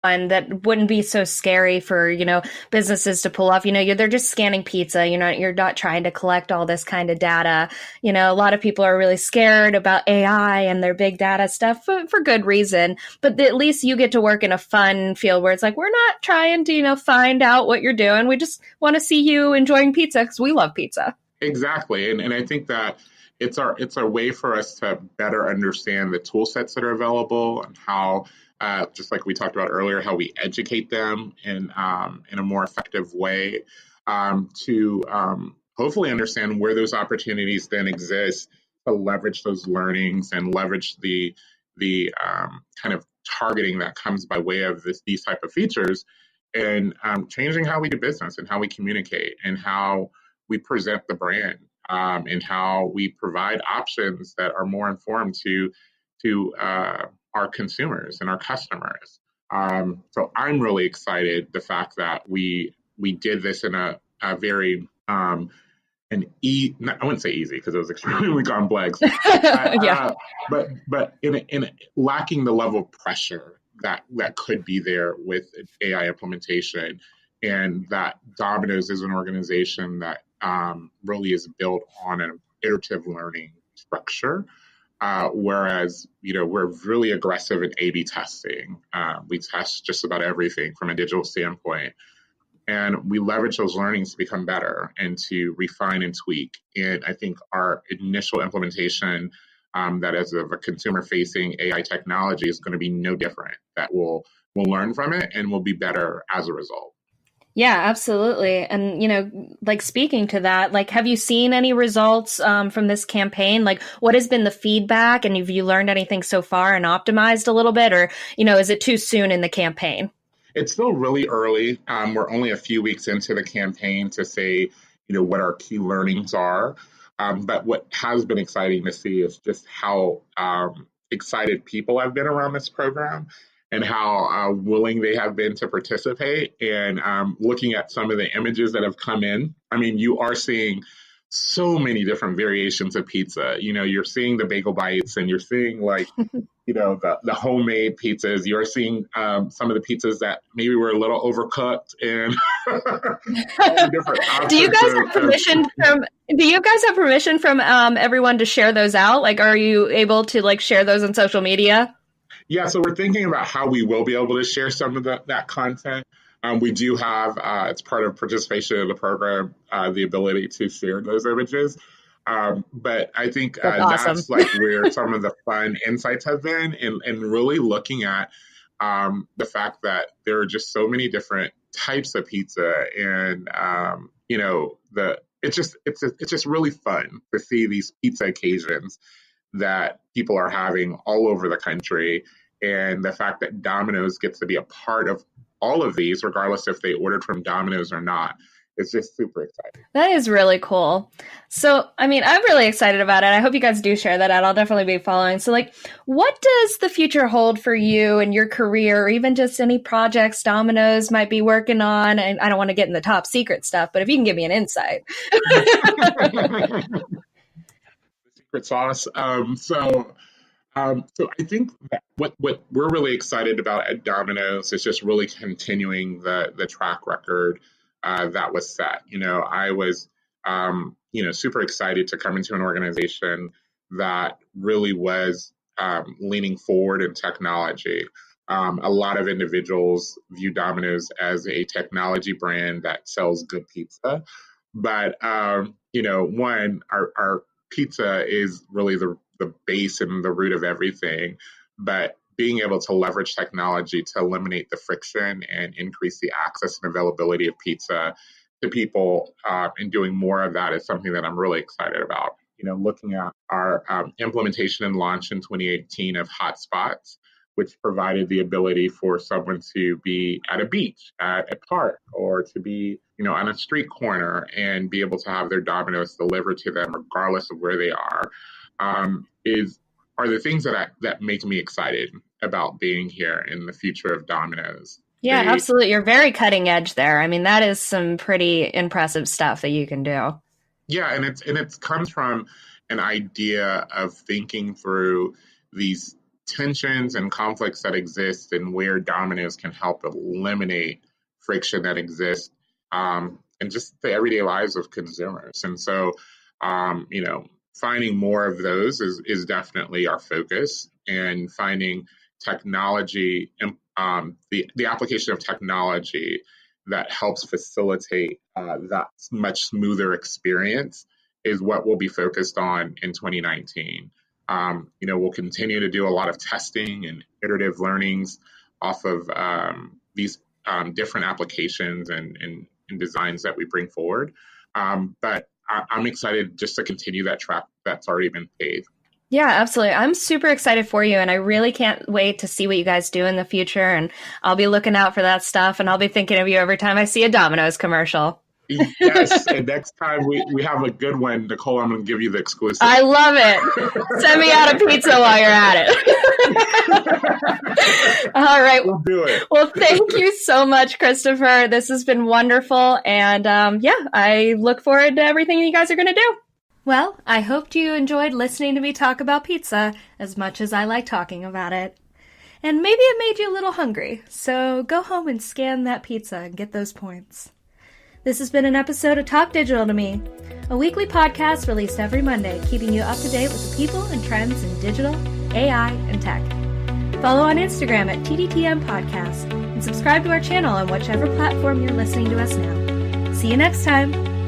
and that wouldn't be so scary for, businesses to pull off. They're just scanning pizza. You're not trying to collect all this kind of data. A lot of people are really scared about AI and their big data stuff for good reason. But at least you get to work in a fun field where it's like, we're not trying to, find out what you're doing. We just want to see you enjoying pizza because we love pizza. Exactly. And I think that it's our way for us to better understand the tool sets that are available and how, just like we talked about earlier, how we educate them in a more effective way, to hopefully understand where those opportunities then exist to leverage those learnings and leverage the kind of targeting that comes by way of these type of features, and changing how we do business and how we communicate and how we present the brand, and how we provide options that are more informed to our consumers and our customers. So I'm really excited the fact that we did this in a very I wouldn't say easy because it was extremely complex, Yeah. but in lacking the level of pressure that could be there with AI implementation, and that Domino's is an organization that really is built on an iterative learning structure. Whereas, we're really aggressive in A/B testing. We test just about everything from a digital standpoint, and we leverage those learnings to become better and to refine and tweak. And I think our initial implementation, that is of a consumer-facing AI technology, is going to be no different. That we'll learn from it and we'll be better as a result. Yeah, absolutely. And, like speaking to that, like, have you seen any results from this campaign? Like, what has been the feedback, and have you learned anything so far and optimized a little bit, or, is it too soon in the campaign? It's still really early. We're only a few weeks into the campaign to say, what our key learnings are. But what has been exciting to see is just how excited people have been around this program, and how willing they have been to participate. And looking at some of the images that have come in, I mean, you are seeing so many different variations of pizza. You're seeing the bagel bites, and you're seeing the homemade pizzas. You're seeing some of the pizzas that maybe were a little overcooked, and all the different options. Do you guys have permission from everyone to share those out? Like, are you able to share those on social media? Yeah, so we're thinking about how we will be able to share some of that content. We do have, it's part of participation in the program, the ability to share those images. But I think That's that's where some of the fun insights have been, and really looking at the fact that there are just so many different types of pizza, and it's just really fun to see these pizza occasions that people are having all over the country. And the fact that Domino's gets to be a part of all of these, regardless if they ordered from Domino's or not, is just super exciting. That is really cool. So, I mean, I'm really excited about it. I hope you guys do share that out. I'll definitely be following. So, what does the future hold for you and your career, or even just any projects Domino's might be working on? And I don't want to get in the top secret stuff, but if you can give me an insight. Secret sauce. So I think that what we're really excited about at Domino's is just really continuing the track record that was set. I was super excited to come into an organization that really was leaning forward in technology. A lot of individuals view Domino's as a technology brand that sells good pizza, but one, our pizza is really the base and the root of everything, but being able to leverage technology to eliminate the friction and increase the access and availability of pizza to people, and doing more of that is something that I'm really excited about. Looking at our implementation and launch in 2018 of hotspots, which provided the ability for someone to be at a beach, at a park, or to be, on a street corner and be able to have their Domino's delivered to them regardless of where they are the things that make me excited about being here in the future of Domino's. Yeah, absolutely. You're very cutting edge there. I mean, that is some pretty impressive stuff that you can do. Yeah, and it comes from an idea of thinking through these tensions and conflicts that exist and where Domino's can help eliminate friction that exists in just the everyday lives of consumers. And so, finding more of those is definitely our focus, and finding technology, the application of technology that helps facilitate that much smoother experience is what we'll be focused on in 2019. We'll continue to do a lot of testing and iterative learnings off of these different applications and designs that we bring forward. But I'm excited just to continue that track that's already been paved. Yeah, absolutely. I'm super excited for you, and I really can't wait to see what you guys do in the future. And I'll be looking out for that stuff, and I'll be thinking of you every time I see a Domino's commercial. Yes, and next time we have a good one, Nicole, I'm going to give you the exclusive. I love it. Send me out a pizza while you're at it. All right. We'll do it. Well, thank you so much, Christopher. This has been wonderful. And I look forward to everything you guys are going to do. Well, I hoped you enjoyed listening to me talk about pizza as much as I like talking about it. And maybe it made you a little hungry. So go home and scan that pizza and get those points. This has been an episode of Talk Digital to Me, a weekly podcast released every Monday, keeping you up to date with the people and trends in digital, AI, and tech. Follow on Instagram at TDTM Podcast and subscribe to our channel on whichever platform you're listening to us now. See you next time.